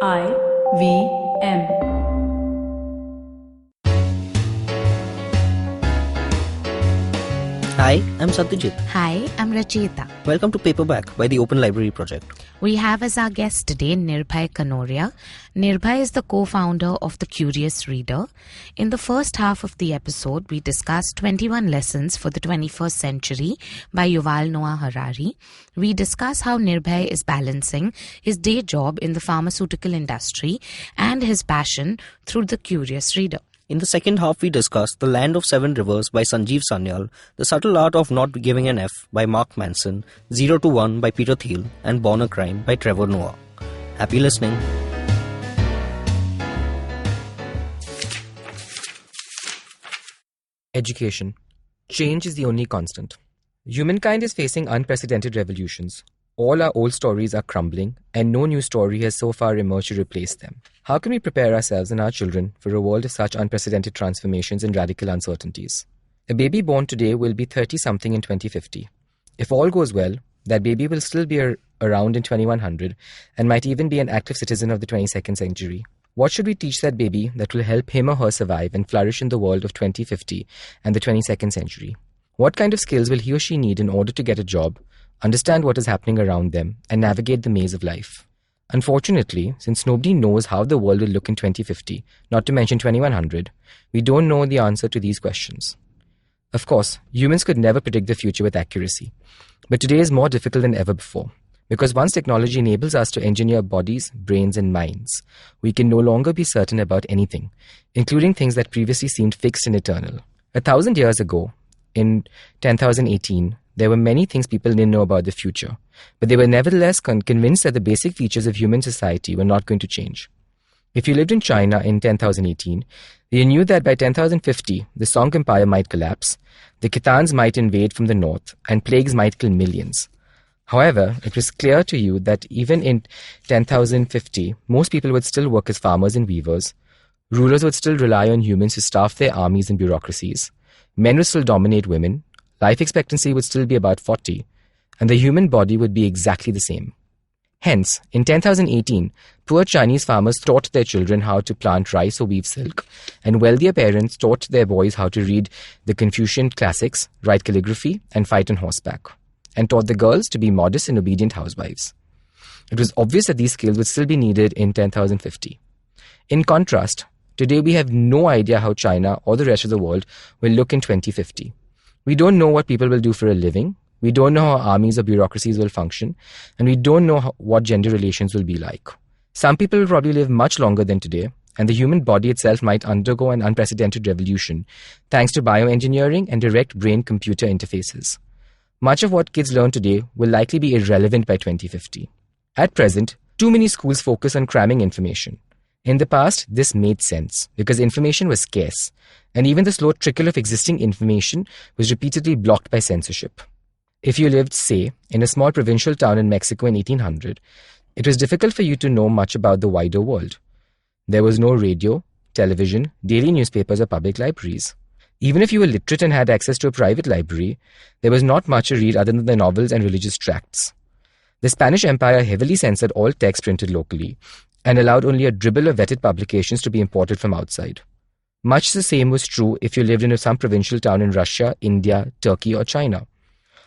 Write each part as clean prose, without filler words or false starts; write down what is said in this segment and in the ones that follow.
IVM. Hi, I'm Satyajit. Hi, I'm Rachita. Welcome to Paperback by the Open Library Project. We have as our guest today Nirbhay Kanoria. Nirbhay is the co-founder of The Curious Reader. In the first half of the episode, we discussed 21 Lessons for the 21st Century by Yuval Noah Harari. We discuss how Nirbhay is balancing his day job in the pharmaceutical industry and his passion through The Curious Reader. In the second half, we discussed The Land of Seven Rivers by Sanjeev Sanyal, The Subtle Art of Not Giving an F by Mark Manson, 0 to 1 by Peter Thiel, and Born a Crime by Trevor Noah. Happy listening. Education. Change is the only constant. Humankind is facing unprecedented revolutions. All our old stories are crumbling, and no new story has so far emerged to replace them. How can we prepare ourselves and our children for a world of such unprecedented transformations and radical uncertainties? A baby born today will be 30-something in 2050. If all goes well, that baby will still be around in 2100 and might even be an active citizen of the 22nd century. What should we teach that baby that will help him or her survive and flourish in the world of 2050 and the 22nd century? What kind of skills will he or she need in order to get a job, understand what is happening around them, and navigate the maze of life? Unfortunately, since nobody knows how the world will look in 2050, not to mention 2100, we don't know the answer to these questions. Of course, humans could never predict the future with accuracy, but today is more difficult than ever before, because once technology enables us to engineer bodies, brains, and minds, we can no longer be certain about anything, including things that previously seemed fixed and eternal. 1,000 years ago, in 10,018, there were many things people didn't know about the future, but they were nevertheless convinced that the basic features of human society were not going to change. If you lived in China in 10,018, you knew that by 10,050, the Song Empire might collapse, the Khitans might invade from the north, and plagues might kill millions. However, it was clear to you that even in 10,050, most people would still work as farmers and weavers, rulers would still rely on humans to staff their armies and bureaucracies, men would still dominate women, life expectancy would still be about 40, and the human body would be exactly the same. Hence, in 10,018, poor Chinese farmers taught their children how to plant rice or weave silk, and wealthier parents taught their boys how to read the Confucian classics, write calligraphy, and fight on horseback, and taught the girls to be modest and obedient housewives. It was obvious that these skills would still be needed in 10,050. In contrast, today we have no idea how China or the rest of the world will look in 2050. We don't know what people will do for a living, we don't know how armies or bureaucracies will function, and we don't know what gender relations will be like. Some people will probably live much longer than today, and the human body itself might undergo an unprecedented revolution thanks to bioengineering and direct brain-computer interfaces. Much of what kids learn today will likely be irrelevant by 2050. At present, too many schools focus on cramming information. In the past, this made sense because information was scarce, and even the slow trickle of existing information was repeatedly blocked by censorship. If you lived, say, in a small provincial town in Mexico in 1800, it was difficult for you to know much about the wider world. There was no radio, television, daily newspapers, or public libraries. Even if you were literate and had access to a private library, there was not much to read other than the novels and religious tracts. The Spanish Empire heavily censored all text printed locally and allowed only a dribble of vetted publications to be imported from outside. Much the same was true if you lived in some provincial town in Russia, India, Turkey, or China.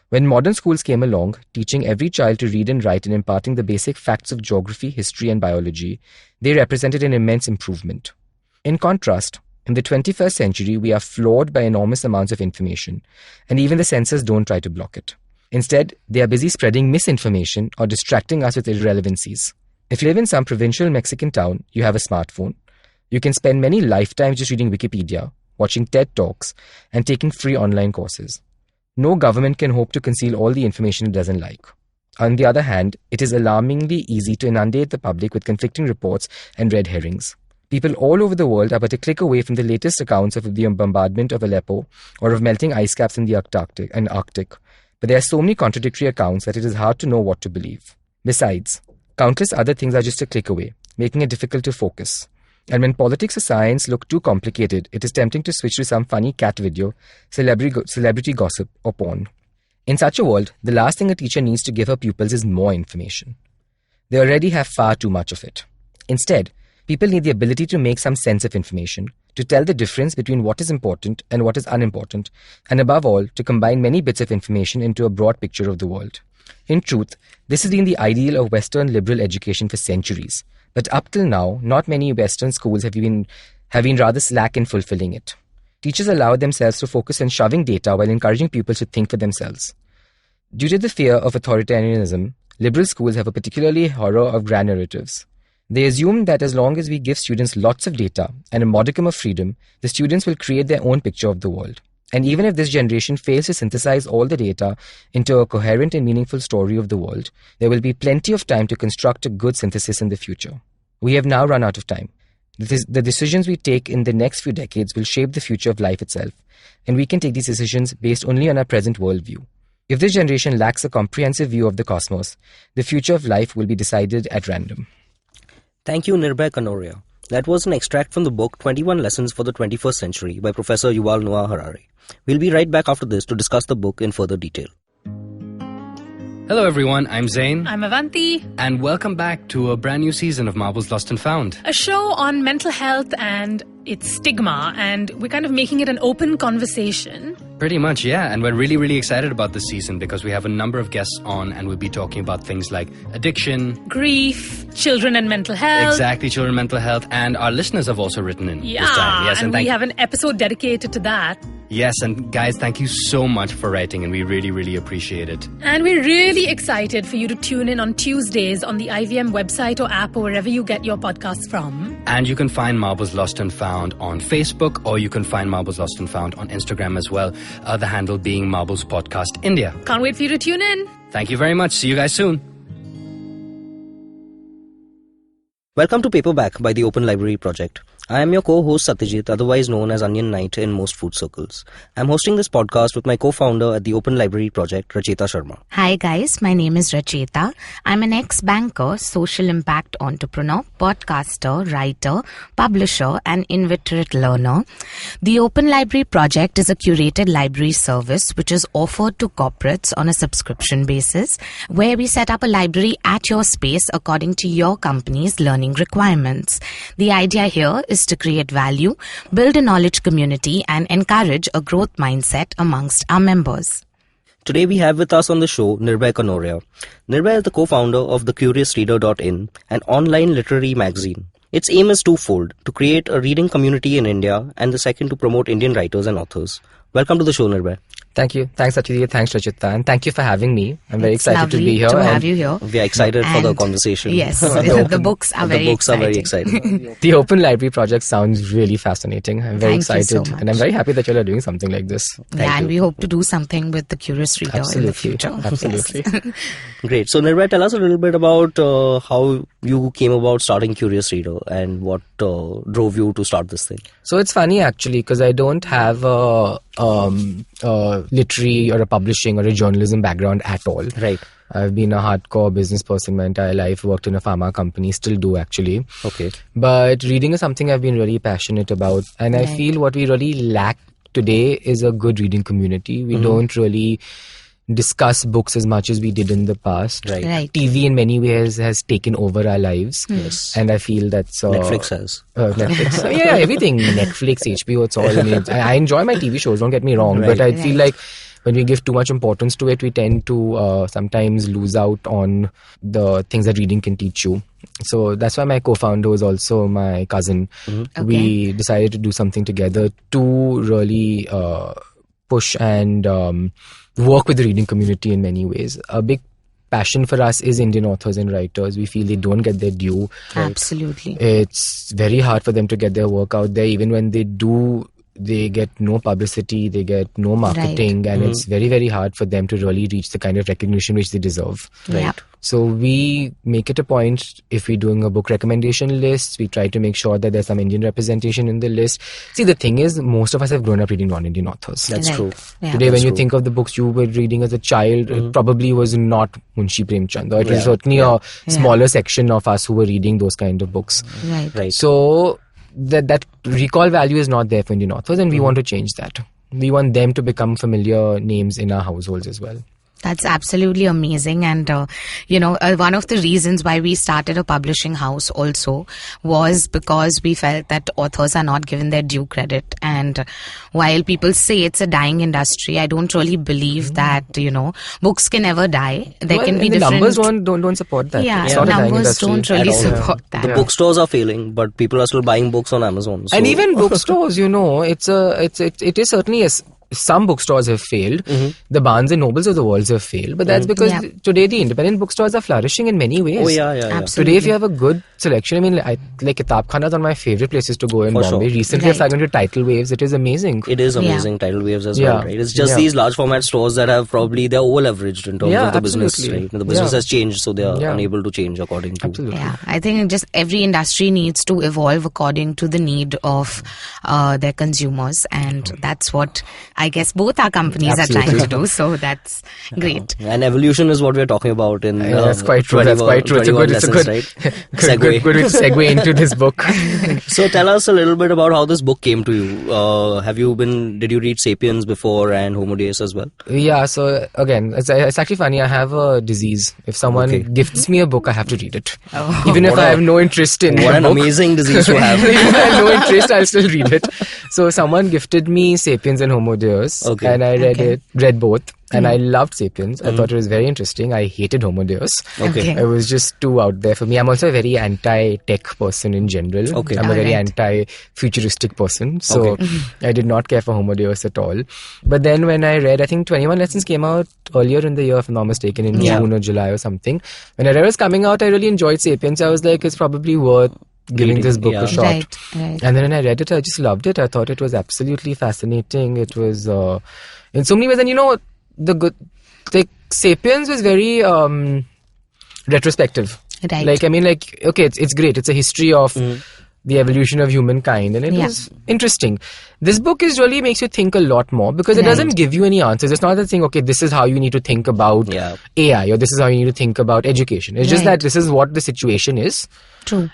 When modern schools came along, teaching every child to read and write and imparting the basic facts of geography, history, and biology, they represented an immense improvement. In contrast, in the 21st century, we are floored by enormous amounts of information, and even the censors don't try to block it. Instead, they are busy spreading misinformation or distracting us with irrelevancies. If you live in some provincial Mexican town, you have a smartphone. You can spend many lifetimes just reading Wikipedia, watching TED Talks, and taking free online courses. No government can hope to conceal all the information it doesn't like. On the other hand, it is alarmingly easy to inundate the public with conflicting reports and red herrings. People all over the world are but a click away from the latest accounts of the bombardment of Aleppo or of melting ice caps in the Arctic, but there are so many contradictory accounts that it is hard to know what to believe. Besides, countless other things are just a click away, making it difficult to focus. And when politics or science look too complicated, it is tempting to switch to some funny cat video, celebrity gossip, or porn. In such a world, the last thing a teacher needs to give her pupils is more information. They already have far too much of it. Instead, people need the ability to make some sense of information, to tell the difference between what is important and what is unimportant, and above all, to combine many bits of information into a broad picture of the world. In truth, this has been the ideal of Western liberal education for centuries, but up till now, not many Western schools have been rather slack in fulfilling it. Teachers allowed themselves to focus on shoving data while encouraging pupils to think for themselves. Due to the fear of authoritarianism, liberal schools have a particularly horror of grand narratives. They assume that as long as we give students lots of data and a modicum of freedom, the students will create their own picture of the world. And even if this generation fails to synthesize all the data into a coherent and meaningful story of the world, there will be plenty of time to construct a good synthesis in the future. We have now run out of time. The decisions we take in the next few decades will shape the future of life itself, and we can take these decisions based only on our present worldview. If this generation lacks a comprehensive view of the cosmos, the future of life will be decided at random. Thank you, Nirbhay Kanoria. That was an extract from the book 21 Lessons for the 21st Century by Professor Yuval Noah Harari. We'll be right back after this to discuss the book in further detail. Hello everyone, I'm Zain. I'm Avanti. And welcome back to a brand new season of Marbles Lost and Found. A show on mental health and its stigma, and we're kind of making it an open conversation. Pretty much, yeah. And we're really, really excited about this season because we have a number of guests on and we'll be talking about things like addiction, grief, children and mental health. Exactly, children and mental health. And our listeners have also written in Yeah, this time. Yes, and we have an episode dedicated to that. Yes, and guys, thank you so much for writing and we really, really appreciate it. And we're really excited for you to tune in on Tuesdays on the IVM website or app or wherever you get your podcasts from. And you can find Marbles Lost and Found on Facebook, or you can find Marbles Lost and Found on Instagram as well. The handle being Marbles Podcast India. Can't wait for you to tune in. Thank you very much. See you guys soon. Welcome to Paperback by the Open Library Project. I am your co-host Satyajit, otherwise known as Onion Knight in most food circles. I'm hosting this podcast with my co-founder at the Open Library Project, Rachita Sharma. Hi guys, my name is Rachita. I'm an ex-banker, social impact entrepreneur, podcaster, writer, publisher, and inveterate learner. The Open Library Project is a curated library service which is offered to corporates on a subscription basis, where we set up a library at your space according to your company's learning requirements. The idea here is to create value, build a knowledge community, and encourage a growth mindset amongst our members. Today we have with us on the show Nirbhay Kanoria. Nirbhay is the co-founder of thecuriousreader.in, an online literary magazine. Its aim is twofold: to create a reading community in India, and the second to promote Indian writers and authors. Welcome to the show, Nirbhay. Thank you. Thanks, Satyajit. Thanks, Rachita. And thank you for having me. I'm very excited to be here. To have you here. We are excited for the conversation. Yes, the books are very exciting. The Open Library Project sounds really fascinating. I'm very Thank you so excited. much. And I'm very happy that you all are doing something like this. And we hope to do something with the Curious Reader in the future. Absolutely. Yes. Great. So, Nirbhay, tell us a little bit about how you came about starting Curious Reader and what drove you to start this thing. So it's funny actually because I don't have a literary or a publishing or a journalism background at all. Right. I've been a hardcore business person my entire life, worked in a pharma company, still do actually. Okay. But reading is something I've been really passionate about. And I feel what we really lack today is a good reading community. We don't really discuss books as much as we did in the past. Right. TV in many ways has taken over our lives. Yes. And I feel that's... Netflix has. Netflix. Yeah, everything. Netflix, HBO, it's all. I mean, I enjoy my TV shows, don't get me wrong. Right. But I feel like when we give too much importance to it, we tend to sometimes lose out on the things that reading can teach you. So that's why my co-founder is also my cousin. Okay. We decided to do something together to really push and work with the reading community in many ways. A big passion for us is Indian authors and writers. We feel they don't get their due. Absolutely. It's very hard for them to get their work out there. Even when they do, they get no publicity, they get no marketing, and it's very, very hard for them to really reach the kind of recognition which they deserve. Right. Yeah. So we make it a point, if we're doing a book recommendation list, we try to make sure that there's some Indian representation in the list. See, the thing is, most of us have grown up reading non-Indian authors. That's true. Yeah. Today, when you think of the books you were reading as a child, it probably was not Munshi Premchand. Or it was certainly a smaller section of us who were reading those kind of books. Right. So that recall value is not there for Indian authors, and we want to change that. We want them to become familiar names in our households as well. That's absolutely amazing. And, one of the reasons why we started a publishing house also was because we felt that authors are not given their due credit. And while people say it's a dying industry, I don't really believe that, books can ever die. There can be the different... numbers don't support that. Yeah, it's not a dying numbers industry don't really at all. support that. The bookstores are failing, but people are still buying books on Amazon. So. And even bookstores, it is certainly some bookstores have failed. The Barnes and Nobles of the world have failed, but that's because today the independent bookstores are flourishing in many ways. Oh yeah. Absolutely. Today, if you have a good selection, Kitab Khana is one of my favorite places to go in For Bombay. sure. Recently, I've started to Tidal Waves. It is amazing. It is amazing, Tidal Waves as well, right? It's just these large format stores that have they're over-leveraged in terms of the business, right? The business has changed, so they are unable to change according to... Absolutely. Yeah, I think just every industry needs to evolve according to the need of their consumers, and that's what I guess both our companies are trying to do. So that's great. And evolution is what we're talking about in that's quite true. That's quite true. It's a good segue. Good way to segue into this book. So tell us a little bit about how this book came to you. Did you read Sapiens before and Homo Deus as well? Yeah, so again, it's actually funny. I have a disease. If someone gifts me a book, I have to read it. Even if I have no interest in What the an book. amazing disease to have. If I have no interest, I'll still read it. So someone gifted me Sapiens and Homo Deus, and I read both. And I loved Sapiens. I thought it was very interesting. I hated Homo Deus. Okay. It was just too out there for me. I'm also a very anti-tech person in general. I'm a very anti-futuristic person. So I did not care for Homo Deus at all. But then when I read, I think 21 Lessons came out earlier in the year, if I'm not mistaken, in June or July or something. When I read it was coming out, I really enjoyed Sapiens. I was like, it's probably worth giving this book a shot. Right. And then when I read it, I just loved it. I thought it was absolutely fascinating. It was, in so many ways, and Sapiens was very retrospective. Right. It's great. It's a history of the evolution of humankind, and it was interesting. This book really makes you think a lot more because it doesn't give you any answers. It's not that saying, okay, this is how you need to think about AI, or this is how you need to think about education. It's just that this is what the situation is. True.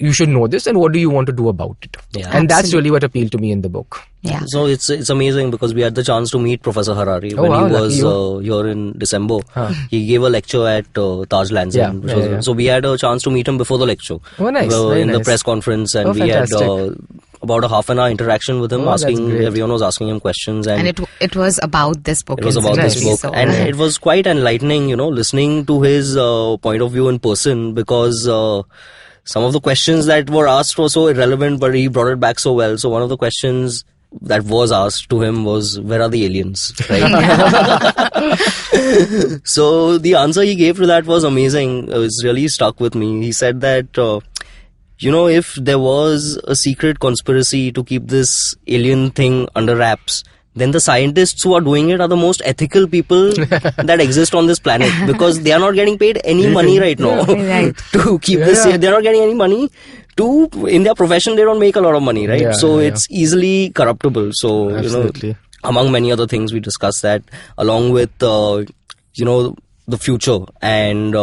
You should know this, and what do you want to do about it? Yeah. And that's really what appealed to me in the book. Yeah. So it's amazing because we had the chance to meet Professor Harari when he was here in December. He gave a lecture at Taj Lansing. So we had a chance to meet him before the lecture. Oh, nice. The press conference, and we had about a half an hour interaction with him. Everyone was asking him questions, and it was about this book. It was about this book, and it was quite enlightening, listening to his point of view in person, because some of the questions that were asked were so irrelevant, but he brought it back so well. So one of the questions that was asked to him was, where are the aliens? Right? So the answer he gave to that was amazing. It was really stuck with me. He said that, if there was a secret conspiracy to keep this alien thing under wraps, then the scientists who are doing it are the most ethical people that exist on this planet, because they are not getting paid any money right now to keep this. They're not getting any money in their profession. They don't make a lot of money, right? It's easily corruptible. So, among many other things, we discussed that, along with, the future. And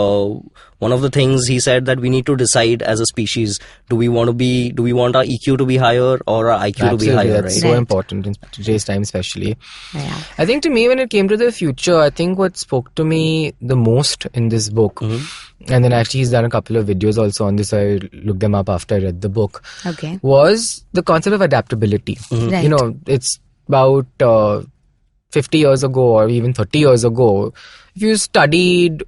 one of the things he said that we need to decide as a species, do we want our EQ to be higher or our IQ to be higher? That's so important in today's time, especially. Yeah. I think to me, when it came to the future, I think what spoke to me the most in this book, and then actually he's done a couple of videos also on this, I looked them up after I read the book, was the concept of adaptability. Right. It's about 50 years ago or even 30 years ago, if you studied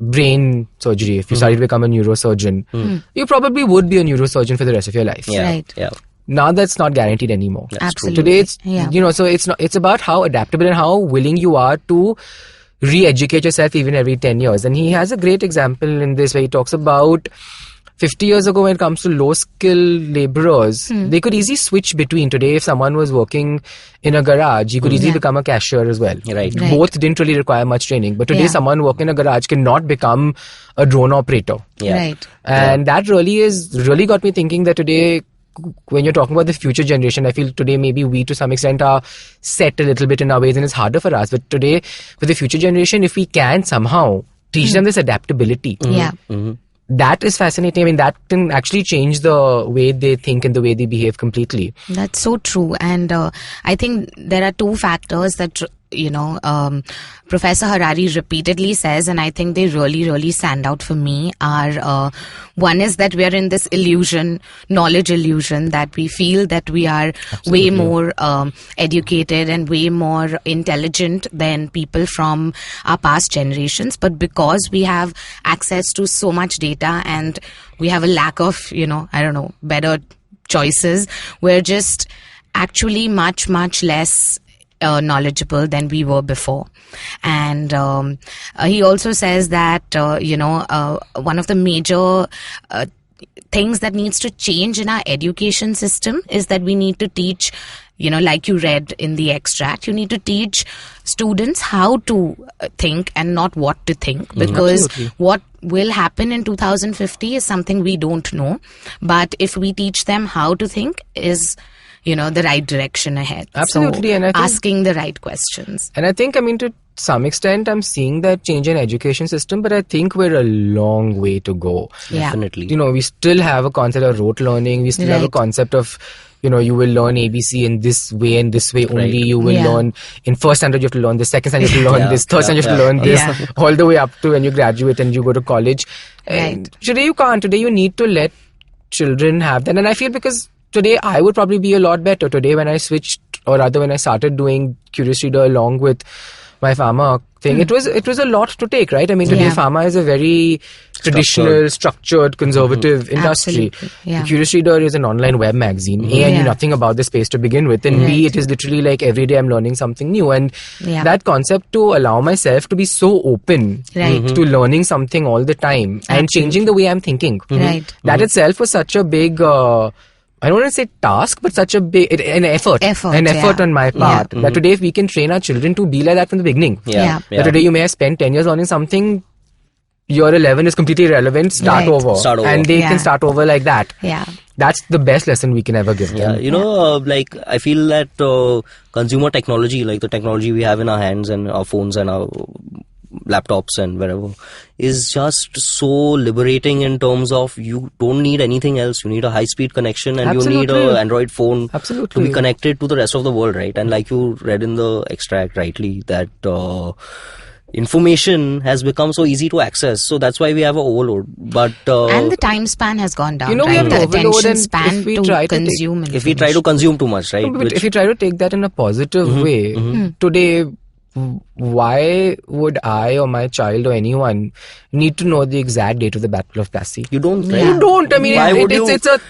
brain surgery, if you studied to become a neurosurgeon, you probably would be a neurosurgeon for the rest of your life. Now that's not guaranteed anymore. Absolutely. Today it's so it's about how adaptable and how willing you are to re-educate yourself even every 10 years. And he has a great example in this where he talks about 50 years ago, when it comes to low-skill laborers, they could easily switch between. Today, if someone was working in a garage, he could easily become a cashier as well. Right. Both didn't really require much training. But today, someone working in a garage cannot become a drone operator. And that really got me thinking that today, when you're talking about the future generation, I feel today maybe we to some extent are set a little bit in our ways, and it's harder for us. But today, for the future generation, if we can somehow teach them this adaptability, that is fascinating. I mean, that can actually change the way they think and the way they behave completely. That's so true. And I think there are two factors that Professor Harari repeatedly says, and I think they really, really stand out for me, are one is that we are in this knowledge illusion, that we feel that we are way more educated and way more intelligent than people from our past generations. But because we have access to so much data and we have a lack of, better choices, we're just actually much, much less knowledgeable than we were before. And he also says that one of the major things that needs to change in our education system is that we need to teach, like you read in the extract, you need to teach students how to think and not what to think, because what will happen in 2050 is something we don't know. But if we teach them how to think is the right direction ahead. Absolutely. So and I think, asking the right questions. And I think, to some extent, I'm seeing that change in education system, but I think we're a long way to go. Yeah. Definitely. We still have a concept of rote learning. We still have a concept of, you will learn ABC in this way and this way only. You will learn in first standard, you have to learn this, second standard, you have to learn this, third standard, you have to learn this, all the way up to when you graduate and you go to college. And today you can't. Today you need to let children have that. And I feel because today I would probably be a lot better. Today when I switched, or rather when I started doing Curious Reader along with my pharma thing, it was a lot to take, right? Today pharma is a very traditional, structured, conservative industry. Yeah. Curious Reader is an online web magazine. A, I knew nothing about the space to begin with, and B, it is literally like every day I'm learning something new. And that concept to allow myself to be so open to learning something all the time and changing the way I'm thinking. That itself was such a big I don't want to say task, but such a big, an effort on my part. That today, if we can train our children to be like that from the beginning, that today you may have spent 10 years learning something, year 11 is completely irrelevant, start over. And they can start over like that. Yeah. That's the best lesson we can ever give them. I feel that consumer technology, like the technology we have in our hands and our phones and our laptops and wherever, is just so liberating in terms of you don't need anything else. You need a high-speed connection and you need an Android phone to be connected to the rest of the world, right? And like you read in the extract rightly, that information has become so easy to access. So that's why we have an overload. But and the time span has gone down. We have the overload, attention and span to consume. If we try to consume too much, right? But if you try to take that in a positive way, today, why would I or my child or anyone need to know the exact date of the Battle of Plassey? You don't, right? You don't. It's a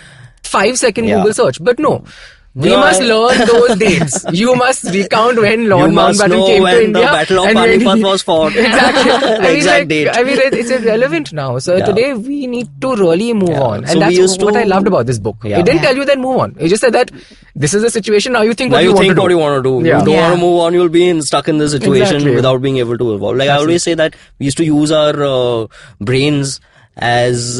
5-second Google search. But no. We must learn those dates. You must recount when Lord Mountbatten came to India. The Battle of Panipat was fought. Exactly. Date. It's irrelevant now. So today we need to really move on. And that's what I loved about this book. It didn't tell you then move on. It just said that this is the situation, now you think what you want to do. What you want to do. You don't want to move on, you'll be stuck in this situation without being able to evolve. Like I always say that we used to use our brains as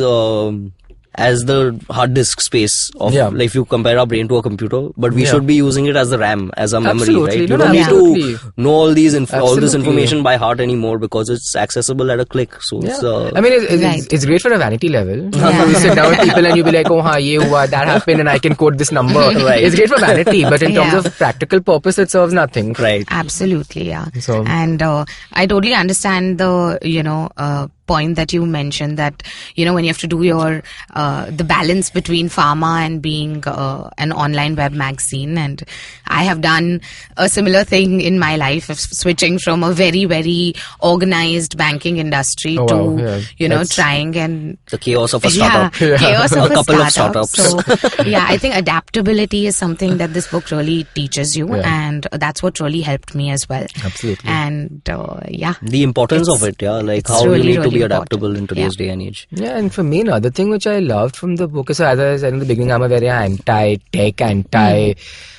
the hard disk space of, like if you compare our brain to a computer, but we should be using it as the RAM, as a memory, right? You don't need to know all this information by heart anymore because it's accessible at a click. So it's great for a vanity level. You sit down with people and you be like, oh, ye hua, that happened, and I can quote this number. It's great for vanity, but in terms of practical purpose, it serves nothing. Right. Absolutely, yeah. So, and I totally understand the point that you mentioned, that when you have to do your the balance between pharma and being an online web magazine, and I have done a similar thing in my life of switching from a very, very organized banking industry to trying and the chaos of a startup. Chaos of a couple of startups. So I think adaptability is something that this book really teaches you, and that's what really helped me as well. Absolutely. And the importance of it, like how really, you need to be adaptable in today's day and age. Yeah, and for me, another thing which I loved from the book is, so as I said in the beginning, I'm a very anti-tech, and I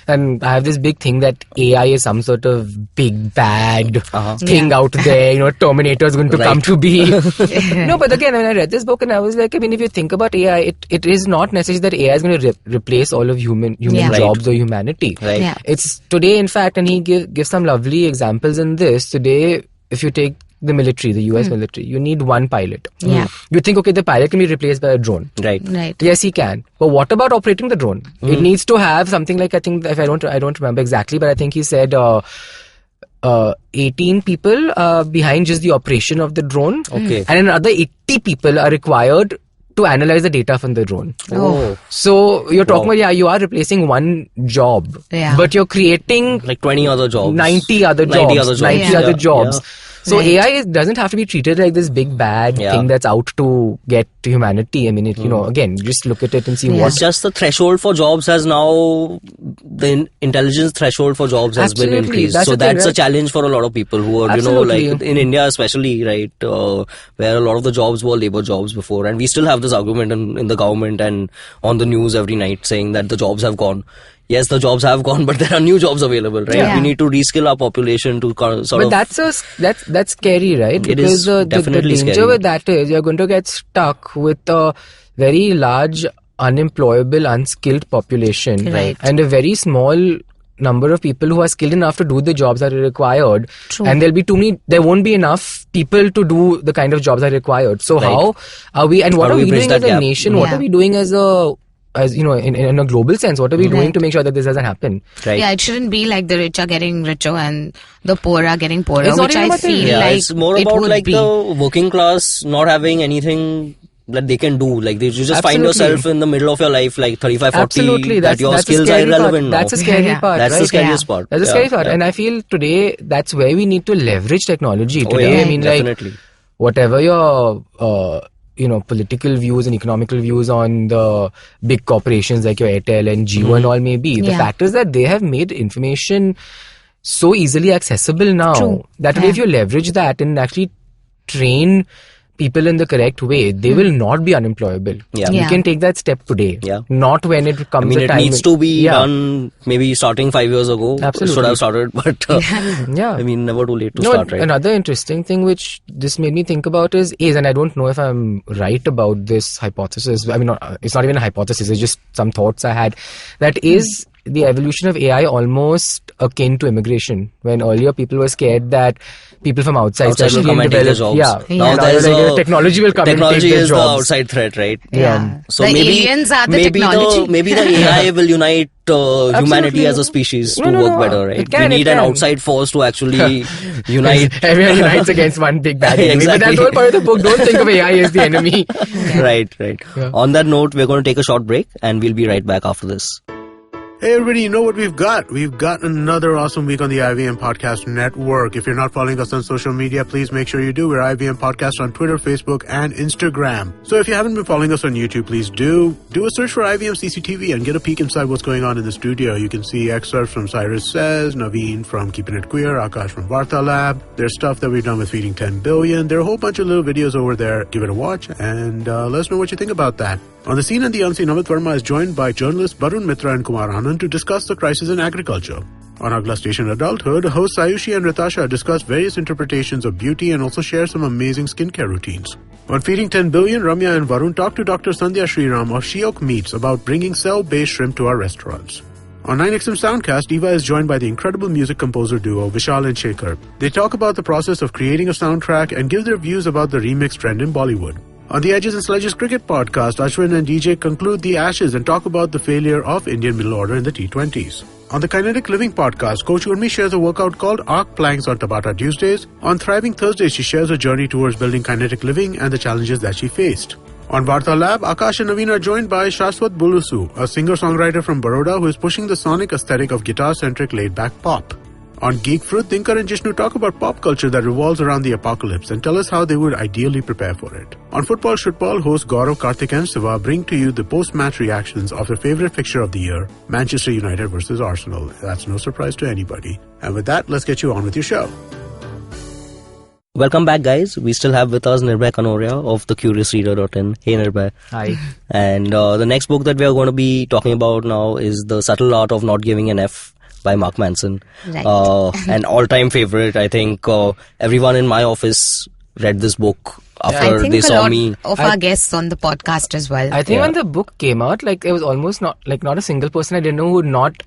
have this big thing that AI is some sort of big bad thing out there, Terminator is going to come to be. No, but again, when I read this book and I was like, if you think about AI, it is not necessary that AI is going to replace all of human jobs or humanity. Right. Yeah. It's today, in fact, and he gives some lovely examples in this. Today, if you take the military, the US military, you need one pilot. Yeah. You think, okay, the pilot can be replaced by a drone. Right. Yes, he can. But what about operating the drone? It needs to have something like, I think, if I don't remember exactly, but I think he said 18 people behind just the operation of the drone. Okay. And another 80 people are required to analyze the data from the drone. Oh. So you're talking about, you are replacing one job, but you're creating like 20 other jobs. 90 other jobs. 90 other jobs. Yeah. So AI doesn't have to be treated like this big bad thing that's out to get to humanity. I mean, again, just look at it and see It's just the threshold for jobs has now, the intelligence threshold for jobs has been increased. That's a challenge for a lot of people who are, like in India especially, right, where a lot of the jobs were labor jobs before. And we still have this argument in the government and on the news every night saying that the jobs have gone. Yes, the jobs have gone, but there are new jobs available, right? Yeah. We need to reskill our population to sort of... But that's scary, right? Because the danger scary. with that is you're going to get stuck with a very large, unemployable, unskilled population. Right. And a very small number of people who are skilled enough to do the jobs that are required. True. And there won't be enough people to do the kind of jobs that are required. So how are we, and what How are do we we bridge doing as that a gap? nation? What are we doing as in a global sense, what are we doing to make sure that this doesn't happen? Right. Yeah, it shouldn't be like the rich are getting richer and the poor are getting poorer, It's not which even I about feel like it's more it about would like be. the working class not having anything that they can do. Like you just find yourself in the middle of your life, like 35, 40, Absolutely. that your skills are irrelevant now. That's a scary part. That's the scariest part. That's the scary part. And I feel today that's where we need to leverage technology. Today, I mean, definitely. like, whatever your political views and economical views on the big corporations like your Airtel and Jio and all may be. The fact is that they have made information so easily accessible now that if you leverage that and actually train people in the correct way, they will not be unemployable. You can take that step today, not when it comes it needs to be done maybe starting 5 years ago. Absolutely. Should have started, but I mean, never too late to start, right? Another interesting thing which this made me think about is, and I don't know if I'm right about this hypothesis. I mean, it's not even a hypothesis, it's just some thoughts I had. That is the evolution of AI almost akin to immigration, when earlier people were scared that people from outside will come and take the jobs. Now there's technology will come and take is the the jobs. outside threat, right? So the aliens are the technology. Maybe the AI will unite humanity as a species to work better, right? We need an outside force to actually unite. Everyone unites against one big bad enemy. Exactly. But that's all part of the book. Don't think of AI as the enemy. Right. Yeah. On that note, we're going to take a short break and we'll be right back after this. Hey everybody, you know what we've got? We've got another awesome week on the IVM Podcast Network. If you're not following us on social media, please make sure you do. We're IVM Podcast on Twitter, Facebook, and Instagram. So if you haven't been following us on YouTube, please do a search for IVM CCTV and get a peek inside what's going on in the studio. You can see excerpts from Cyrus Says, Naveen from Keeping It Queer, Akash from Varta Lab. There's stuff that we've done with Feeding 10 Billion. There are a whole bunch of little videos over there. Give it a watch and let us know what you think about that. On the Scene and the Unseen, Amit Verma is joined by journalists Barun Mitra and Kumar Anand to discuss the crisis in agriculture. On Agla Station Adulthood, hosts Ayushi and Ritasha discuss various interpretations of beauty and also share some amazing skincare routines. On Feeding 10 Billion, Ramya and Varun talk to Dr. Sandhya Sriram of Shiok Meats about bringing cell-based shrimp to our restaurants. On 9XM Soundcast, Eva is joined by the incredible music composer duo Vishal and Shekhar. They talk about the process of creating a soundtrack and give their views about the remix trend in Bollywood. On the Edges and Sledges Cricket Podcast, Ashwin and DJ conclude the Ashes and talk about the failure of Indian middle order in the T20s. On the Kinetic Living Podcast, Coach Urmi shares a workout called Arc Planks on Tabata Tuesdays. On Thriving Thursdays, she shares a journey towards building kinetic living and the challenges that she faced. On Varta Lab, Akash and Naveen are joined by Shashwat Bulusu, a singer-songwriter from Baroda who is pushing the sonic aesthetic of guitar-centric laid-back pop. On Geek Fruit, Dinkar and Jishnu talk about pop culture that revolves around the apocalypse and tell us how they would ideally prepare for it. On Football Shutball, hosts Gaurav, Karthik and Siva bring to you the post-match reactions of their favorite fixture of the year, Manchester United versus Arsenal. That's no surprise to anybody. And with that, let's get you on with your show. Welcome back, guys. We still have with us Nirbhay Kanoria of thecuriousreader.in. Hey, Nirbhay. Hi. And the next book that we are going to be talking about now is The Subtle Art of Not Giving an F by Mark Manson. Right. An all-time favorite. I think everyone in my office read this book after they saw me. Of our guests on the podcast as well. I think when the book came out, like, it was almost not a single person I didn't know who had not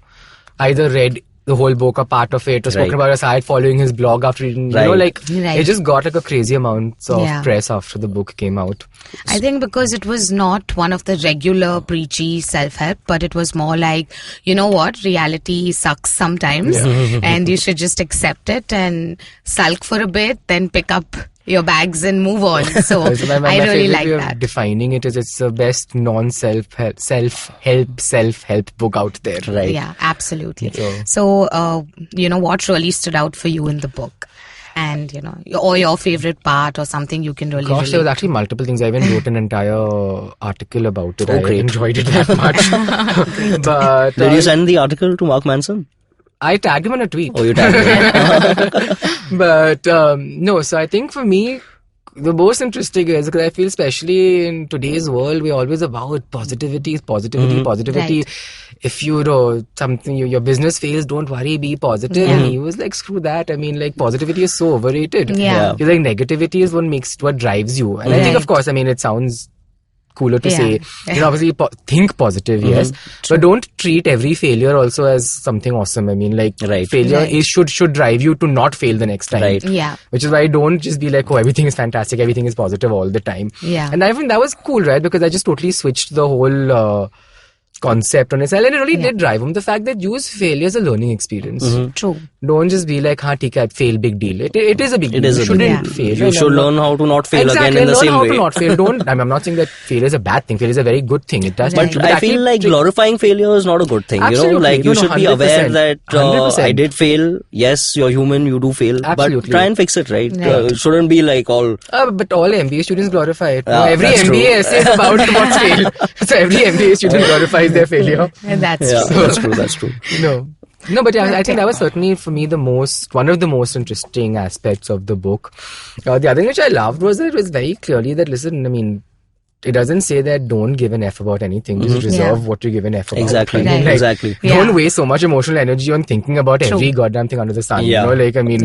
either read the whole book or part of it, or spoken about, or started following his blog after reading, it just got like a crazy amount of press after the book came out. I think because it was not one of the regular preachy self-help, but it was more like, you know what, reality sucks sometimes and you should just accept it and sulk for a bit, then pick up your bags and move on. So my I really like way that. Of defining it is it's the best self-help book out there. Right. Yeah, absolutely. So what really stood out for you in the book? And, or your favorite part or something you can really Gosh, there was actually multiple things. I even wrote an entire article about it. I enjoyed it that much. But did you send the article to Mark Manson? I tagged him on a tweet. Oh, you tagged him. But no, so I think for me, the most interesting is because I feel especially in today's world, we're always about positivity. Right. If something, your business fails, don't worry, be positive. And he was like, screw that. I mean, like, positivity is so overrated. Yeah. He's like, negativity is what drives you. And I think, of course, I mean, it sounds cooler to say, obviously think positive, yes, but don't treat every failure also as something awesome. I mean, like, failure should drive you to not fail the next time. Right. Yeah. Which is why don't just be like, oh, everything is fantastic, everything is positive all the time. Yeah. And I think that was cool, right? Because I just totally switched the whole concept on itself, and it really did drive home the fact that use failure as a learning experience. True. Don't just be like, theek hai, fail, big deal. It is a big deal. You shouldn't fail. You should learn how to not fail again in the same way. Learn how to not fail. I'm not saying that failure is a bad thing. Failure is a very good thing. It does. But I feel like glorifying failure is not a good thing. Absolutely. You should be aware that 100%. I did fail. Yes, you're human. You do fail. Absolutely. But try and fix it, right? It shouldn't be like all. But all MBA students glorify it. Every MBA essay is about what's failed. So every MBA student glorifies their failure. And that's true. That's true. No, but I think that was certainly for me one of the most interesting aspects of the book. The other thing which I loved was that it was very clearly that, listen, I mean, it doesn't say that don't give an F about anything. Just reserve what you give an F about. Exactly. Right. Like, Exactly. Don't waste so much emotional energy on thinking about every goddamn thing under the sun. Yeah. Like, I mean,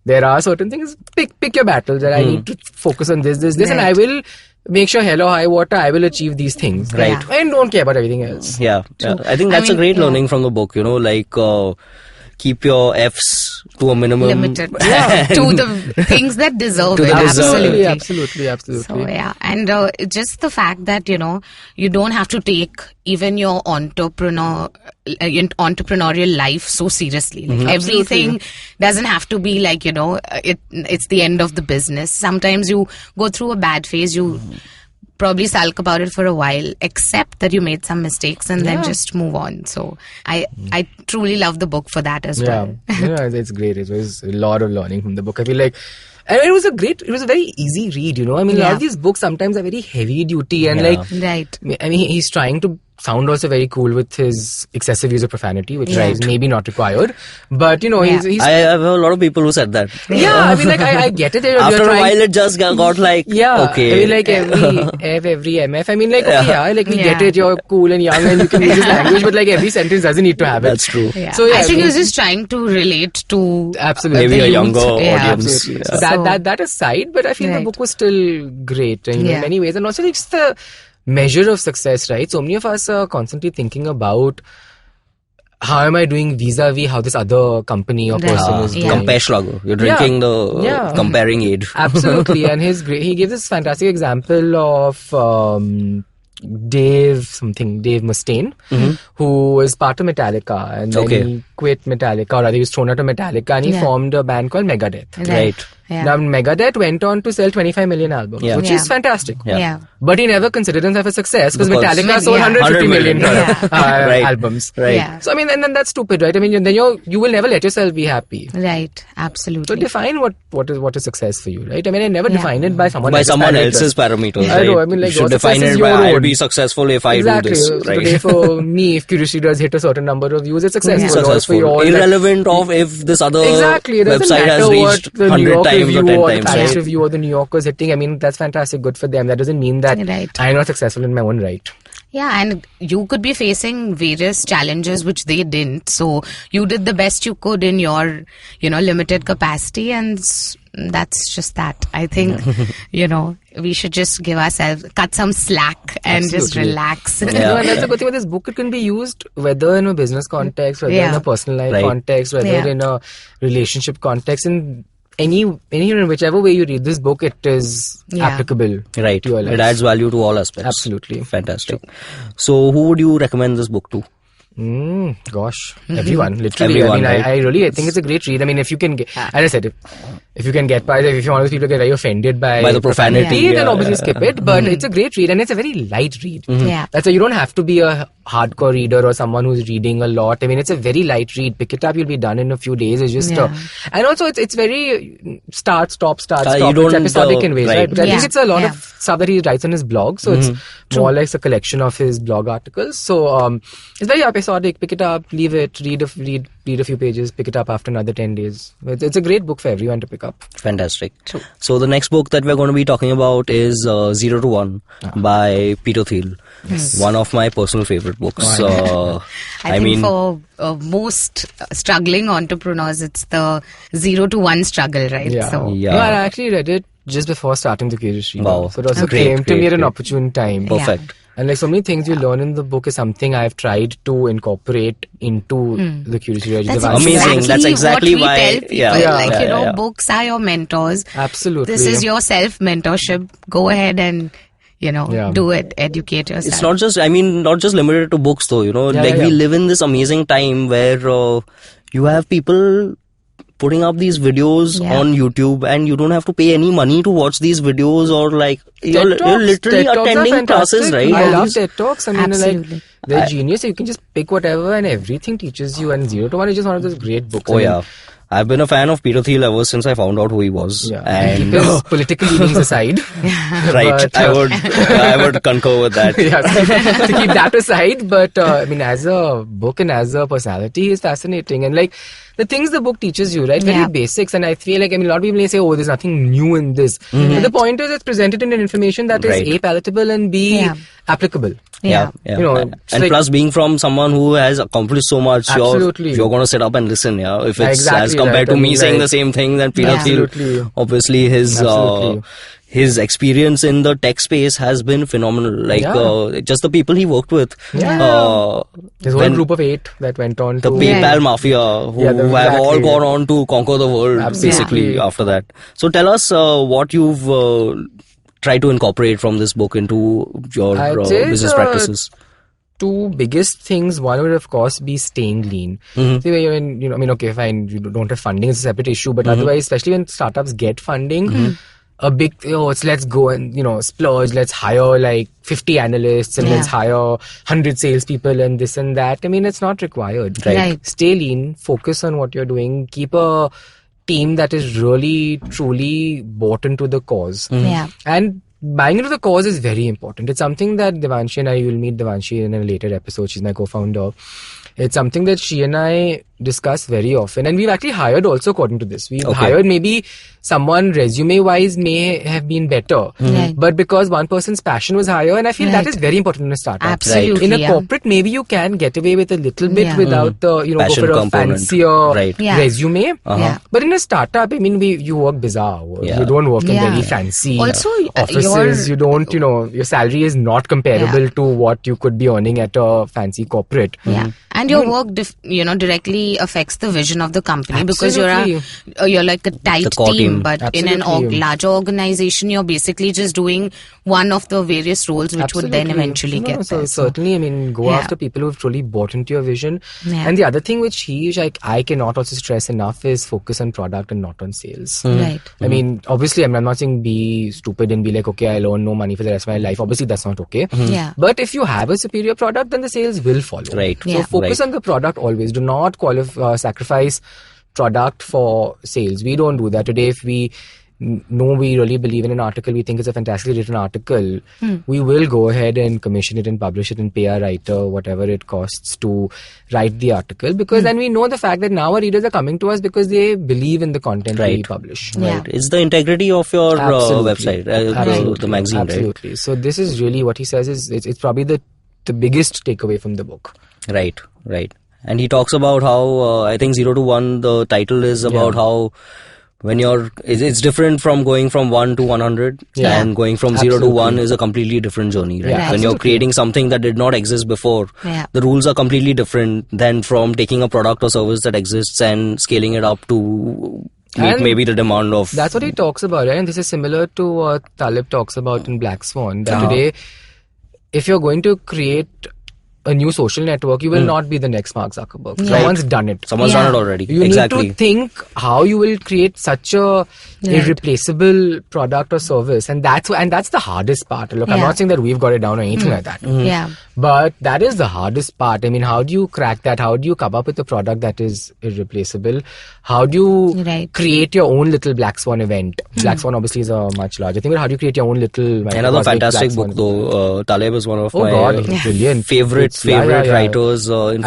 there are certain things. Pick your battles. That I need to focus on this, and I will make sure hell or high water, I will achieve these things. Right. And don't care about everything else. Yeah. I think that's a great learning from the book, keep your F's to a minimum. Limited. To the things that deserve it. Absolutely. So, and just the fact that, you don't have to take even your entrepreneurial life so seriously. Like everything doesn't have to be like, it's the end of the business. Sometimes you go through a bad phase, you probably sulk about it for a while, accept that you made some mistakes and then just move on. So I truly love the book for that as well. It's great. It was a lot of learning from the book. I feel like, and it was a very easy read, I mean, a lot of these books sometimes are very heavy duty and Right. I mean, he's trying to sound also very cool with his excessive use of profanity, which is maybe not required. But, he's... I have a lot of people who said that. Yeah, I mean, like, I get it. After a while, it just got like, okay. I mean, like, every MF. I mean, like, we get it. You're cool and young and you can use this language, but, like, every sentence doesn't need to have it. That's true. Yeah. So, I think he was just trying to relate to... Absolutely. Maybe a younger audience. Absolutely. So, that aside, but I feel the book was still great in many ways. And also, it's the measure of success, right? So many of us are constantly thinking about how am I doing vis-a-vis how this other company or person is doing. Comparschlager. You're drinking the comparing aid. Absolutely. And he gives this fantastic example of Dave Mustaine, who was part of Metallica and then he quit Metallica, or rather he was thrown out of Metallica and he formed a band called Megadeth. Right. Yeah. Now, Megadeth went on to sell 25 million albums, which is fantastic. Yeah. But he never considered himself a success because Metallica sold 150 million albums. Right. Yeah. So, I mean, and then that's stupid, right? I mean, then you will never let yourself be happy. Right. Absolutely. So define what is success for you, right? I mean, I never define it by someone else's parameters. I know. I mean, like, you should define it by I'll be successful if I do this. So right? today for me, if Curiosity does hit a certain number of views, it's successful. For you all, irrelevant of if this other website has reached 100 times or 10 times. Times review or the New Yorkers hitting. I mean, that's fantastic. Good for them. That doesn't mean that I'm not successful in my own right. Yeah, and you could be facing various challenges which they didn't. So you did the best you could in your, limited capacity, and that's just that. I think, we should just give ourselves, cut some slack and just relax. And that's the good thing with this book. It can be used whether in a business context, whether in a personal life context, whether in a relationship context, in whichever way you read this book, it is applicable to your life. It adds value to all aspects. Absolutely. Fantastic. So who would you recommend this book to? Gosh, everyone, literally. Everyone, I really think it's a great read. I mean, if you can get, as I said, if you can get by, if you're one of those people who get very offended by the profanity, then obviously skip it. But it's a great read, and it's a very light read. Yeah. That's why you don't have to be a hardcore reader or someone who's reading a lot. I mean, it's a very light read. Pick it up, you'll be done in a few days. It's just, and also it's very start, stop. It's episodic in ways, right? But I think it's a lot of stuff that he writes on his blog, so it's more like a collection of his blog articles. So it's very episodic. Pick it up, leave it, read a few pages, pick it up after another 10 days. It's a great book for everyone to pick up. Fantastic. So the next book that we're going to be talking about is 0 to 1 by Peter Thiel. Yes. One of my personal favorite books. I think for most struggling entrepreneurs, it's the 0 to 1 struggle, right? Yeah. So, No, I actually read it just before starting the Curious Reader. Wow. So it also came to me at an opportune time. Perfect. And like so many things you learn in the book is something I've tried to incorporate into the Curious Reader. That's amazing. That's exactly what why. We tell people. Books are your mentors. Absolutely. This is your self-mentorship. Go ahead and do it. Educate yourself. It's not just limited to books though, we live in this amazing time where you have people putting up these videos on YouTube, and you don't have to pay any money to watch these videos, or you're literally attending classes, right? I love TED Talks. I mean, Absolutely. they're genius. You can just pick whatever and everything teaches you, and 0 to 1 is just one of those great books. I've been a fan of Peter Thiel ever since I found out who he was. And his political leanings aside. Right. But, I would concur with that. To keep that aside, but as a book and as a personality, he's fascinating. And the things the book teaches you, right? Very basics. And I feel a lot of people may say, oh, there's nothing new in this. But the point is, it's presented in an information that is A, palatable, and B, applicable. Yeah. And plus, being from someone who has accomplished so much, you're going to sit up and listen. If it's as compared to me saying the same thing, then Peter Thiel, obviously his experience in the tech space has been phenomenal. Just the people he worked with. His whole group of 8 that went on the PayPal mafia, who have all gone on to conquer the world, basically, after that. So tell us what you've tried to incorporate from this book into your business practices. 2 biggest things. One would, of course, be staying lean. Okay, fine, you don't have funding, it's a separate issue, but otherwise, especially when startups get funding, a big, let's go and, splurge, let's hire 50 analysts and let's hire 100 salespeople and this and that. I mean, it's not required. Right? Stay lean, focus on what you're doing, keep a team that is really, truly bought into the cause. And buying into the cause is very important. It's something that Devanshi and I, will meet Devanshi in a later episode. She's my co-founder. It's something that she and I discuss very often. And we've actually hired also according to this. We've hired maybe someone resume-wise may have been better. But because one person's passion was higher, and I feel that is very important in a startup. Absolutely. In a corporate, maybe you can get away with a little bit without the, go for a fancier resume. But in a startup, you work bizarre hours. You don't work in very fancy offices. You don't, your salary is not comparable to what you could be earning at a fancy corporate. And your work, directly affects the vision of the company. Absolutely. Because you're like a tight team, but in an larger organization, you're basically just doing one of the various roles which would then eventually get there. Certainly, go after people who've truly bought into your vision. And the other thing which I cannot also stress enough is focus on product and not on sales. Right. I mean, obviously, I'm not saying be stupid and be like, okay, I'll earn no money for the rest of my life. Obviously, that's not okay. But if you have a superior product, then the sales will follow. Right. So focus on the product always. Do not sacrifice product for sales. We don't do that. Today, if we know we really believe in an article, we think it's a fantastically written article, we will go ahead and commission it and publish it and pay our writer whatever it costs to write the article, because then we know the fact that now our readers are coming to us because they believe in the content we publish. It's the integrity of your website, the magazine. Absolutely. So this is really what he says is it's probably the the biggest takeaway from the book. Right. And he talks about how, I think 0 to 1, the title is about how when it's different from going from 1 to 100 and going from 0 to 1 is a completely different journey, right? Yeah, when you're creating something that did not exist before, the rules are completely different than from taking a product or service that exists and scaling it up to meet maybe the demand of... That's what he talks about, right? And this is similar to what Taleb talks about in Black Swan. That today, if you're going to create a new social network, you will not be the next Mark Zuckerberg. Someone's done it. Someone's done it already. You need to think how you will create such a irreplaceable product or service, and that's the hardest part. Look, I'm not saying that we've got it down or anything like that. But that is the hardest part. I mean, how do you crack that? How do you come up with a product that is irreplaceable? How do you create your own little Black Swan event? Black Swan obviously is a much larger thing, but how do you create your own little... Another fantastic book though. Taleb is one of my brilliant favorite writers. In fact,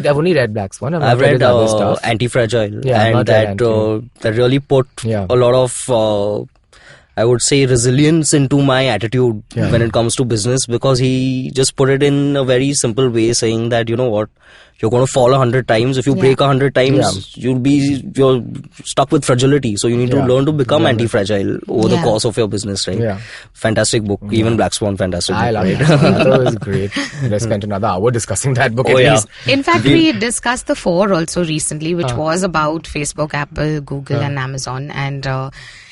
I've only read Black Swan. I've read Anti-Fragile, and that really put a lot of I would say resilience into my attitude when it comes to business, because he just put it in a very simple way, saying that, you know what, you're going to fall 100 times. If you break 100 times, you're stuck with fragility. So you need to learn to become anti-fragile over the course of your business, right? Fantastic book. Even Black Swan, fantastic book. I love it. That was great. I spent another hour discussing that book at least. In fact, we discussed The Four also recently, which was about Facebook, Apple, Google and Amazon. And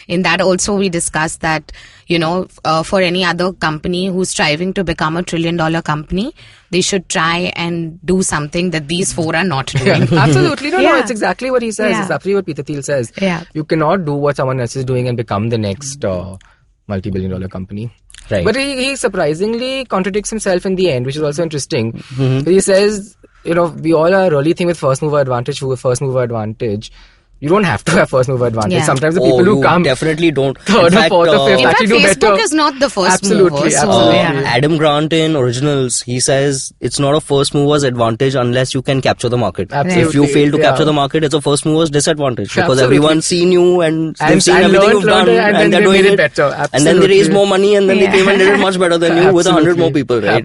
in that also we discussed that, you know, for any other company who's striving to become a $1 trillion company, they should try and do something that these four are not doing. Absolutely. No, it's exactly what he says. It's exactly what Peter Thiel says. You cannot do what someone else is doing and become the next multi-billion-dollar company. Right. But he surprisingly contradicts himself in the end, which is also interesting. But he says, you know, we all are really think with first mover advantage. You don't have to have first mover advantage. Sometimes the people who come definitely don't. Third or fourth or fifth actually do better. Facebook is not the first mover. Adam Grant in Originals, he says it's not a first mover's advantage unless you can capture the market. If you fail to capture the market, it's a first mover's disadvantage, because everyone's seen you and they've seen everything you've done and they're doing it better. And then they raise more money and then they came and did it much better than you with 100 more people, right?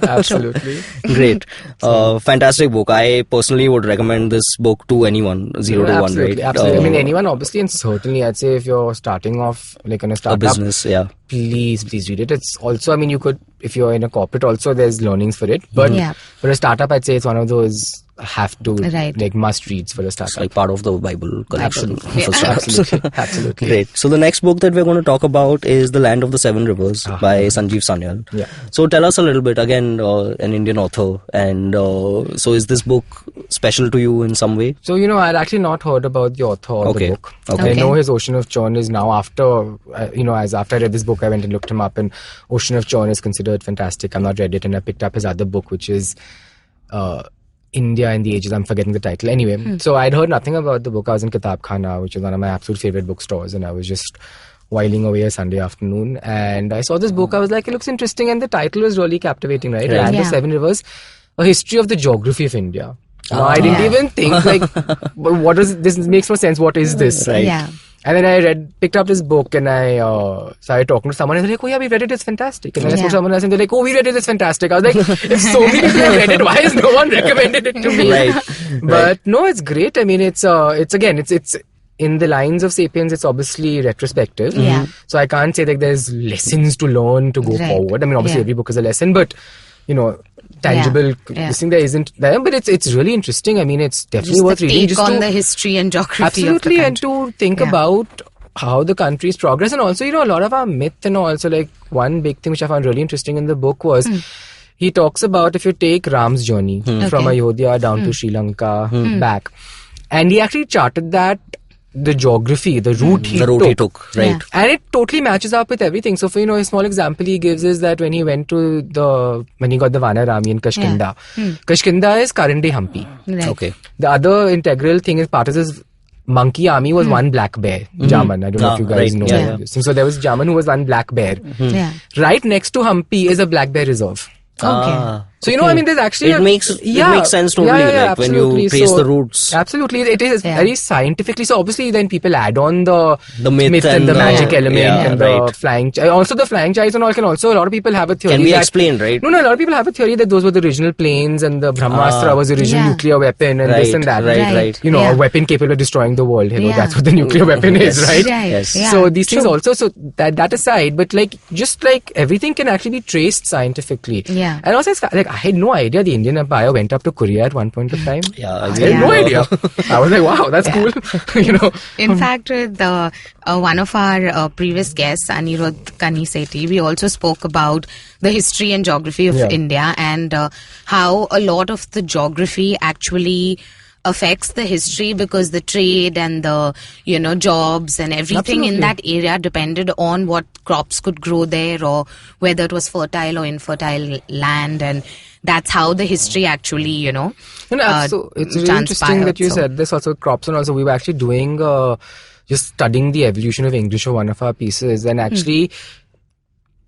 Absolutely. Great. Fantastic book. I personally would recommend this book to anyone, 0 to 1. Right? Absolutely. I mean, anyone obviously, and certainly I'd say if you're starting off like in a startup, a business, please read it. It's also, I mean, you could, if you're in a corporate also, there's learnings for it. But for a startup, I'd say it's one of those have to like must reads for a startup. It's like part of the Bible collection. Absolutely. Great. So the next book that we're going to talk about is The Land of the Seven Rivers by Sanjeev Sanyal. So tell us a little bit, again, an Indian author, and so is this book special to you in some way? So, you know, I'd actually not heard about the author or the book. I know his Ocean of Churn is now after I read this book, I went and looked him up, and Ocean of Churn is considered fantastic. I've not read it, and I picked up his other book, which is India in the Ages. I'm forgetting the title. Anyway, so I'd heard nothing about the book. I was in Kitab Khana, which is one of my absolute favorite bookstores, and I was just whiling away a Sunday afternoon, and I saw this book. I was like, it looks interesting, and the title was really captivating, right? Land of Seven Rivers, a history of the geography of India. Now, I didn't even think, like, what is this? Makes no sense. What is this, right? And then I picked up this book, and I started talking to someone, and they're like, oh yeah, we read it, it's fantastic. And then I spoke to someone else, and they're like, oh, we read it, it's fantastic. I was like, if so many people have read it, why has no one recommended it to me? But no, it's great. I mean, it's in the lines of Sapiens, it's obviously retrospective. So I can't say that there's lessons to learn to go forward. I mean, obviously every book is a lesson, but, you know, tangible this thing there isn't there, but it's really interesting. I mean, it's definitely just worth reading. Just on the history and geography of the country. And to think about how the country's progress, and also, you know, a lot of our myth, and also like one big thing which I found really interesting in the book was he talks about if you take Ram's journey from Ayodhya down to Sri Lanka back, and he actually charted that the geography, the route he took, right? And it totally matches up with everything. So, for, you know, a small example he gives is that when he got the Vanarami in Kashkinda, Kashkinda is current day Hampi. Okay. The other integral thing is part of this monkey army was one black bear, Jaman. I don't know if you guys know this. So there was Jaman who was one black bear. Right next to Hampi is a black bear reserve. Okay. So, I mean, there's actually... It makes sense totally, like when you trace the roots. Absolutely. It is very scientifically. So, obviously, then people add on the myth and the magic element and the flying... Also, the flying chives and all can also... A lot of people have a theory Can be explained, right? No, a lot of people have a theory that those were the original planes and the Brahmastra was the original nuclear weapon and this and that. Right. A weapon capable of destroying the world. That's what the nuclear weapon is, right? Yes. Yeah. So, these things also... So, that aside, but just everything can actually be traced scientifically. Yeah. And also, I had no idea the Indian Empire went up to Korea at one point of time. Yeah, I had no idea. I was like, wow, that's cool. In fact, with one of our previous guests, Anirudh Kaniseti, we also spoke about the history and geography of India and how a lot of the geography actually affects the history because the trade and the jobs and everything in that area depended on what crops could grow there or whether it was fertile or infertile land, and that's how the history actually so it's really interesting that you said this also, crops. And also we were actually doing just studying the evolution of English for one of our pieces, and actually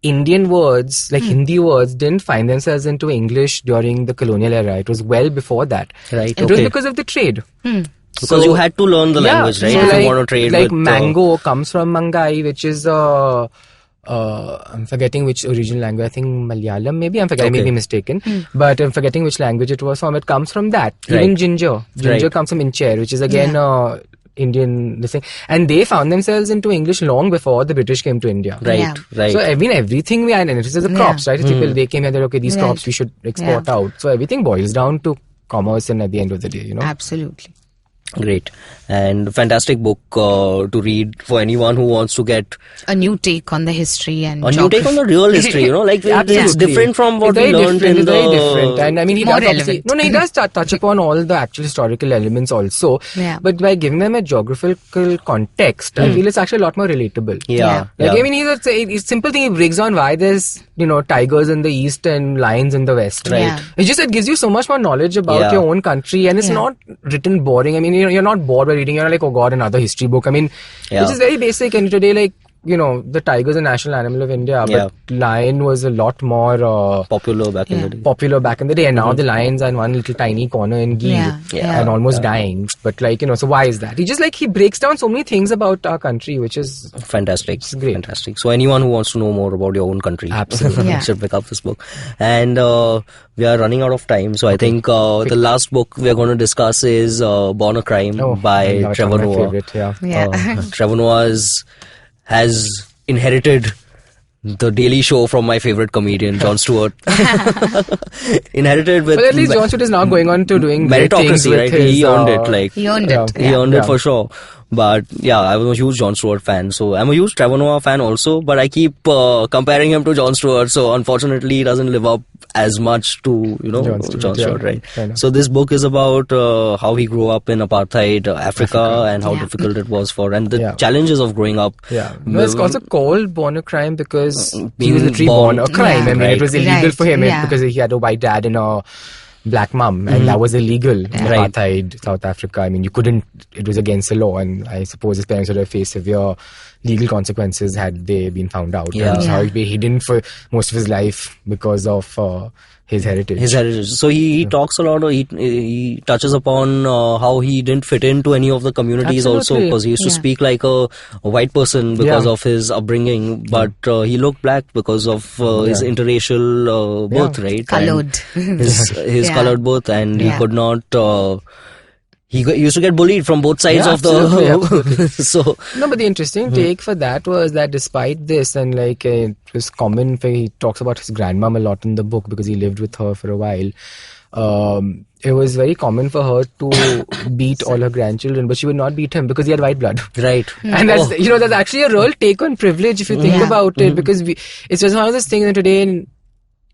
Indian words, like Hindi words, didn't find themselves into English during the colonial era. It was well before that. Right. It was because of the trade. Because you had to learn the language, right? So If you want to trade with... mango comes from Mangai, which is I'm forgetting which original language. I think Malayalam, maybe. I may be mistaken. But I'm forgetting which language it was from. It comes from that. Even ginger. Ginger comes from Incher, which is again Indian thing, and they found themselves into English long before the British came to India. Right. So I mean, everything we had, and it was the crops, right? People, they came here, they're okay, these crops we should export out. So everything boils down to commerce, and at the end of the day, Absolutely. Great. And fantastic book to read for anyone who wants to get a new take on the history and a new take on the real history, it's different from what we learned in it's very different. And I mean, he More does relevant. he does touch upon all the actual historical elements also. Yeah. But by giving them a geographical context, I feel it's actually a lot more relatable. I mean, he's a simple thing. He breaks down why there's tigers in the east and lions in the west. Right. Yeah. It's just, it gives you so much more knowledge about your own country, and it's not written boring. I mean, you're not bored by reading. You're not like, oh god, another history book. I mean, which is very basic. And today, the tiger is a national animal of India, but lion was a lot more popular back in the day. And now the lions are in one little tiny corner in Gir and almost dying. But so why is that? He breaks down so many things about our country, which is fantastic. It's great. Fantastic. So anyone who wants to know more about your own country, absolutely, should pick up this book. And we are running out of time, so I think the last book we are going to discuss is Born a Crime by Trevor Noah. Trevor Noah has inherited the Daily Show from my favorite comedian, Jon Stewart. Inherited with... Well, at least Jon Stewart is now going on to doing Meritocracy, right? He earned it. He earned it. He earned it for sure. But I was a huge Jon Stewart fan. So I'm a huge Trevor Noah fan also. But I keep comparing him to Jon Stewart. So unfortunately, he doesn't live up as much to Jon Stewart, right? So this book is about how he grew up in apartheid Africa and how difficult it was and the challenges of growing up. It's also called Born a Crime because he was literally born a crime. I mean, it was illegal for him because he had a white dad and a black mum, and that was illegal in apartheid South Africa. I mean, you couldn't, it was against the law, and I suppose his parents would have faced severe legal consequences had they been found out. And so he'd be hidden for most of his life because of his heritage. So he talks a lot, he touches upon how he didn't fit into any of the communities also, because he used to speak like a white person because of his upbringing, but he looked black because of his interracial birth, right? Colored. His colored birth, and he could not... He used to get bullied from both sides of the... So no, but the interesting take for that was that despite this, and it was common for... He talks about his grandmom a lot in the book because he lived with her for a while. It was very common for her to beat all her grandchildren, but she would not beat him because he had white blood. Right. And that's, that's actually a real take on privilege if you think about it, because it's just one of those things that today in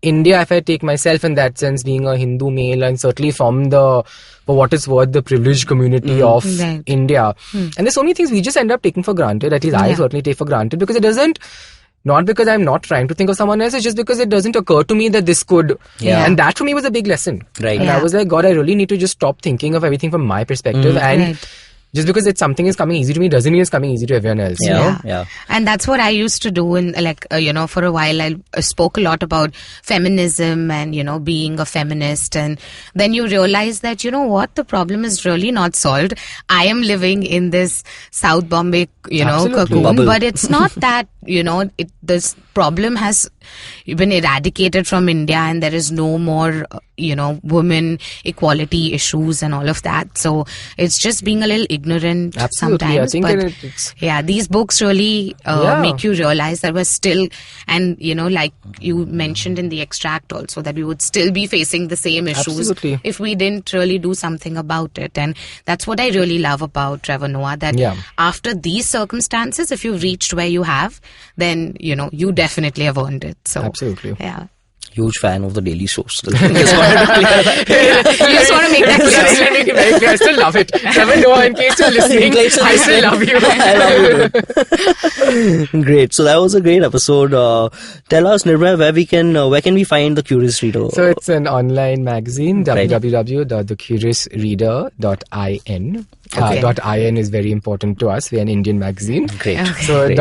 India, if I take myself in that sense, being a Hindu male, and certainly from for what it's worth, the privileged community of India. And there's so many things we just end up taking for granted, at least I certainly take for granted, because it doesn't, not because I'm not trying to think of someone else, it's just because it doesn't occur to me that this could. And that for me was a big lesson. Right. And I was like, God, I really need to just stop thinking of everything from my perspective and Just because something is coming easy to me doesn't mean it's coming easy to everyone else. Yeah. And that's what I used to do in for a while. I spoke a lot about feminism and, being a feminist. And then you realize that, what, the problem is really not solved. I am living in this South Bombay, cocoon, Bubble. but it's not that, this problem has been eradicated from India and there is no more, women equality issues and all of that. So it's just being a little ignorant Absolutely. sometimes. I think These books really make you realize that we're still, and like you mentioned in the extract also, that we would still be facing the same issues if we didn't really do something about it. And that's what I really love about Trevor Noah, that after these circumstances, if you've reached where you have, then you definitely have earned it. So absolutely. Yeah. Huge fan of the Daily Source. You just want to make that clear. Just to make it very clear, I still love it. Trevor Noah, in case you're listening, I still love you. I love you. Great. So that was a great episode. Tell us, Nirbhay, where can we find The Curious Reader? So it's an online magazine, www.thecuriousreader.in. .in is very important to us. We're an Indian magazine. Great. Okay. So Great.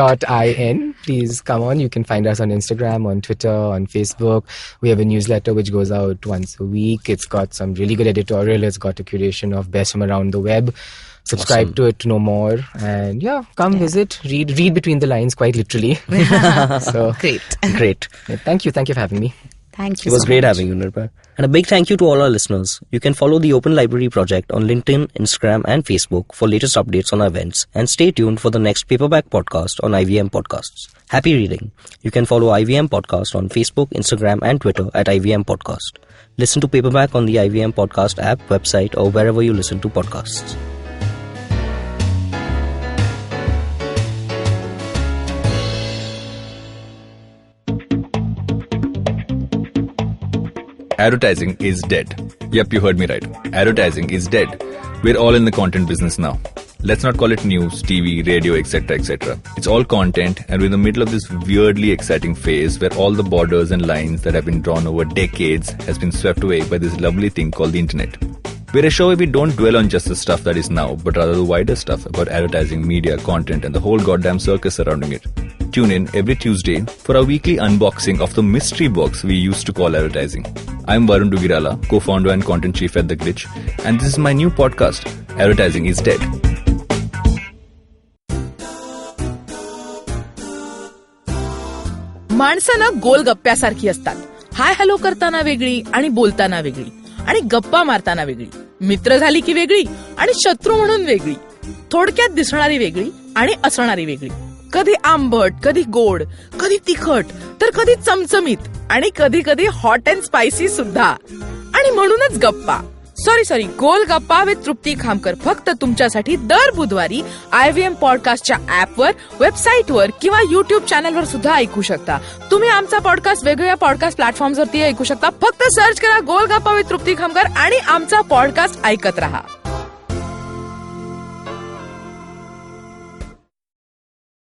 .in, please come on. You can find us on Instagram, on Twitter, on Facebook. We have a newsletter which goes out once a week. It's got some really good editorial. It's got a curation of best from around the web. Subscribe to it to know more. And come visit. Read between the lines, quite literally. So Great. Thank you. Thank you for having me. Thank you. It was so great much. having you, Nirbhay. And a big thank you to all our listeners. You can follow the Open Library Project on LinkedIn, Instagram, and Facebook for latest updates on our events. And stay tuned for the next Paperback podcast on IVM Podcasts. Happy reading. You can follow IVM Podcast on Facebook, Instagram, and Twitter at IVM Podcast. Listen to Paperback on the IVM Podcast app, website, or wherever you listen to podcasts. Advertising is dead. Yep, you heard me right. Advertising is dead. We're all in the content business now. Let's not call it news, TV, radio, etc., etc. It's all content, and we're in the middle of this weirdly exciting phase where all the borders and lines that have been drawn over decades has been swept away by this lovely thing called the internet. We're a show where we don't dwell on just the stuff that is now, but rather the wider stuff about advertising, media, content, and the whole goddamn circus surrounding it. Tune in every Tuesday for our weekly unboxing of the mystery box we used to call advertising. I'm Varun Dugirala, co-founder and content chief at The Glitch, and this is my new podcast, Advertising is Dead. माणसं गोलगप्प्यासारखी असतात. Hi hello करताना वेगळी आणि बोलताना वेगळी आणि गप्पा मारताना वेगळी, मित्र झाली की वेगळी आणि शत्रू म्हणून वेगळी, थोडक्यात दिसणारी वेगळी आणि असणारी वेगळी, कधी आंबट, कधी गोड, कधी तिखट, तर कधी चमचमीत आणि कधी कधी हॉट अँड स्पायसी सुद्धा. आणि म्हणूनच गप्पा सॉरी गोल गप्पा विथ तृप्ती खामकर फक्त तुमच्यासाठी दर बुधवारी IVM पॉडकास्टच्या ऍपवर, वेबसाईटवर किंवा युट्यूब चॅनलवर सुद्धा ऐकू शकता. तुम्ही आमचा पॉडकास्ट वेगवेगळ्या पॉडकास्ट प्लॅटफॉर्मवरती ऐकू शकता. फक्त सर्च करा गोल गप्पा विथ तृप्ती खामकर आणि आमचा पॉडकास्ट ऐकत राहा.